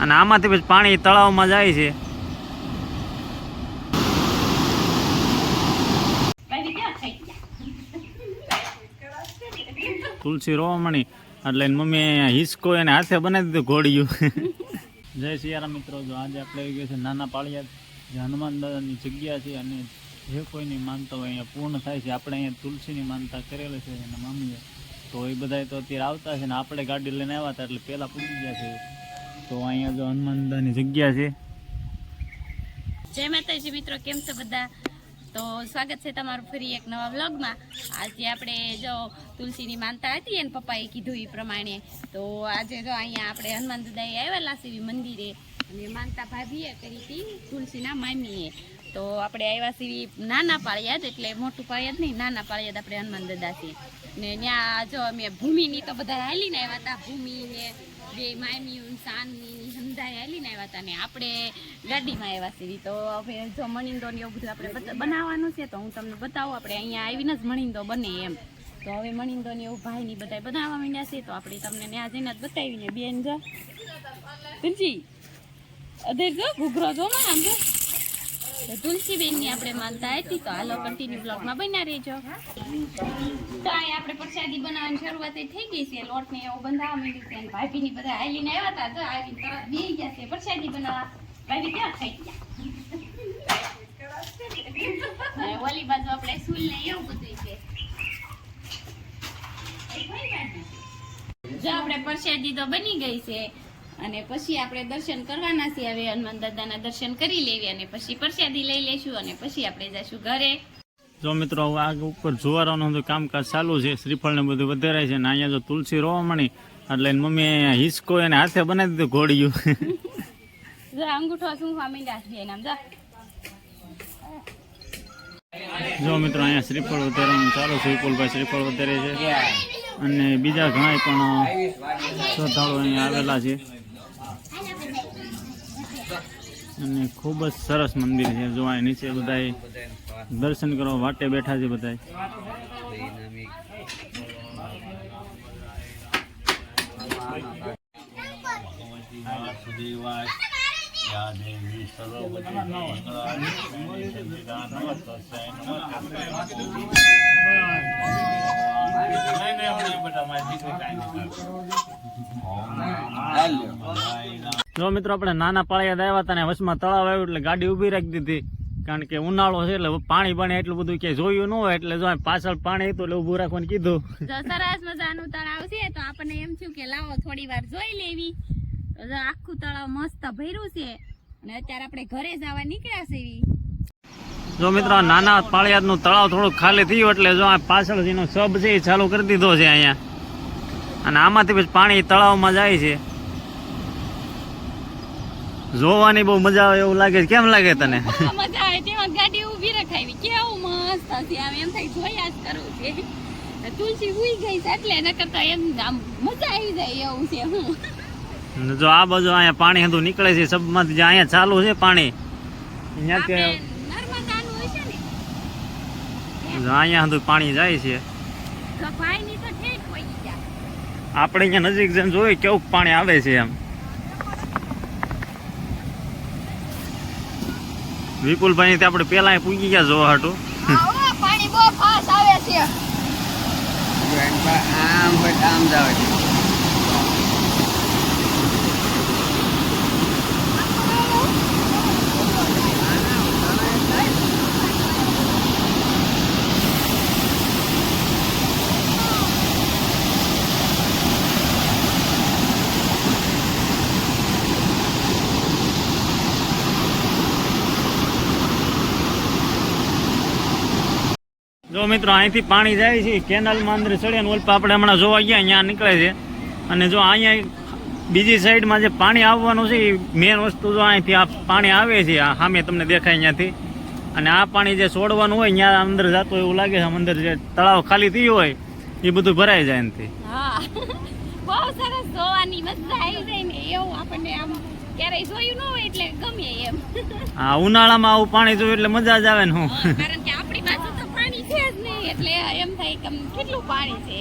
અને આમાંથી પછી પાણી તળાવમાં જાય છે. તુલસી રોવા મણી એટલે મમ્મી હિસકો એને હાથે બનાવી દીધું ઘોડિયું. જય સિયારામ મિત્રો, જો આજે આપણે આવી ગયા છે નાના પાળિયાદ, જે હનુમાન દાદાની જગ્યા છે અને જે કોઈની માનતા હોય અહીંયા પૂર્ણ થાય છે. આપણે અહીંયા તુલસીની માનતા કરેલી છે એના મમ્મીએ, તો એ બધા તો અત્યારે આવતા છે ને આપણે ગાડી લઈને આવ્યા હતા એટલે પહેલાં પૂરી ગયા છે. તો અહીંયા જો હનુમાન દાદાની જગ્યા છે. જય માતાજી મિત્રો, કેમ છો બધા? તો સ્વાગત છે તમારું ફરી એક નવા વ્લોગમાં. આજે આપણે જો તુલસીની માનતા હતી અને પપ્પાએ કીધું એ પ્રમાણે, તો આજે જો અહીંયા આપણે હનુમાન દાદાએ આવેલા છે મંદિરે અને માનતા ભાભીએ કરી હતી તુલસીના મામીએ. તો આપણે આવ્યા છીએ નાના પાળિયાદ, એટલે મોટું પાળિયાદ નહીં, નાના પાળિયાદ આપણે હનુમાન દાદા છે. ને ત્યાં જો અમે ભૂમિની તો બધા હાલીને આવ્યા હતા, ભૂમિને બે મામી સાનની હંધાઈ હાલીને આવ્યા હતા ને આપણે ગાડીમાં આવ્યા છીએ. તો હવે જો મણિંદો ને એવું બધું આપણે બનાવવાનું છે, તો હું તમને બતાવું. આપણે અહીંયા આવીને જ મણિંદો બને એમ. તો હવે મણિંદો ને એવું ભાઈ ની બધા બનાવવા માંડ્યા છે, તો આપણે તમને ત્યાં જઈને જ બતાવીને બેન જો તુલસી અધેર જો ઘૂઘરો જો ને આમ જો તુલસીબેન ની આપણે માનતા હતી. તો હાલો કન્ટિન્યુ બ્લોગમાં બન્યા રહેજો. તો અહીંયા આપણે પ્રસાદી બનાવવાની શરૂઆત થઈ ગઈ છે, લોટ ને એવું બંધાવા માંડ્યું છે અને ભાભી ની બધા આવીને આવ્યા હતા, જો આવીને તરત બેસી ગયા છે પ્રસાદી બનાવવા. ભાભી ક્યાં થઈ ગયા? ઓલી બાજુ આપણે સૂલ ને એવું બધું છે. જો આપણે પ્રસાદી તો બની ગઈ છે અને પછી આપણે દર્શન કરવાના છે. હવે હનુમાન દાદાના દર્શન કરી લેવી અને પછી પ્રસાદી લઈ લેશું અને પછી આપણે જઈશું ઘરે. જો મિત્રો, હવે આગ ઉપર જુવારાનું કામકાજ ચાલુ છે, શ્રીફળ ને બધું વધારાય છે ને અહીંયા જો તુલસી રોવા મણી એટલે મમ્મી હિસકો એને હાથે બનાવી દીધું ઘોડિયું. જો અંગૂઠો શું મીંડા છે એનામ જો. જો મિત્રો, અહીંયા શ્રીફળ વધારવાનું ચાલુ છે, વિપુલભાઈ શ્રીફળ વધારે છે અને બીજા ઘણા પણ શ્રદ્ધાળુઓ અહીંયા આવેલા છે અને ખૂબ જ સરસ મંદિર છે. જો અહીં નીચે બધા દર્શન કરવા વાટે બેઠા છે બધા. જો મિત્રો, આપણે નાના પાળિયાદ આવ્યા હતા ને વચમાં તળાવ આવ્યું એટલે ગાડી ઊભી રાખી દીધી, કારણ કે ઉનાળો છે એટલે પાણી બને એટલું બધું ક્યાંય જોયું ન હોય એટલે જો પાછળ પાણી હતું એટલે ઊભું રાખવાનું કીધું. સરસ મજાનું તળાવ છે, તો આપણને એમ થયું કે લાવો થોડી વાર જોઈ લેવી. તો આખું તળાવ મસ્ત ભર્યું છે અને અત્યારે આપણે ઘરે જવા નીકળ્યા છે. જો મિત્રો, નાના પાળિયાદ નું તળાવ થોડું ખાલી થયું એટલે જો આ પાછળ જેનો સબ છે એ ચાલુ કરી દીધો છે અહીંયા, અને આમાંથી પછી પાણી તળાવમાં જાય છે. જોવાની બહુ મજા આવે એવું લાગે છે. કેમ લાગે તને? મજા આવે. તેમાં ગાડી ઊભી રખાવી, કેવું મસ્ત છે. આમ એમ થાય જોયા જ કરવું છે. તુલસી ઉઈ ગઈ છે એટલે ન કરતા એમ આમ મજા આવી જાય એવું છે. જો આ બાજુ અહીંયા પાણી હતું નીકળે છે સબમાંથી, અહીંયા ચાલુ છે પાણી અહીંયા નર્મદાનું હોય છે ને, અહીંયા હતું પાણી જાય છે. ભાઈની તો ઠેક પડી ગયા. આપણે અહીંયા નજીક જઈને જોઈએ કેવું પાણી આવે છે. એમ વિપુલભાઈ ને આપણે પેલા પૂગી ગયા જોવા હાટું. પાણી બહુ ફાસ્ટ આવે છે. આમ જાવ જો મિત્રો, અહીંથી પાણી જાય છે કેનાલમાં અંદર ચડે ને ઓલપા આપણે હમણાં જોવા ગયા અહીંયા નીકળે છે. અને જો અહીંયા બીજી સાઈડમાં જે પાણી આવવાનું છે એ મેન વસ્તુ જો અહીંથી આ પાણી આવે છે, આ સામે તમને દેખાય અહીંયાથી. અને આ પાણી જે છોડવાનું હોય ત્યાં અંદર જતું એવું લાગે છે. અંદર જે તળાવ ખાલી થયું હોય એ બધું ભરાઈ જાય એનાથી. હા, બહુ સરસ જોવાની મજા આવી જાય ને એવું. આપણને આમ ક્યારેય જોયું ન હોય એટલે ગમે એમ. હા, ઉનાળામાં આવું પાણી જોયું એટલે મજા જ આવે ને. હું કારણ કે આપણી બાજુ તો પાણી છે જ નહીં એટલે એમ થાય કે કેટલું પાણી છે.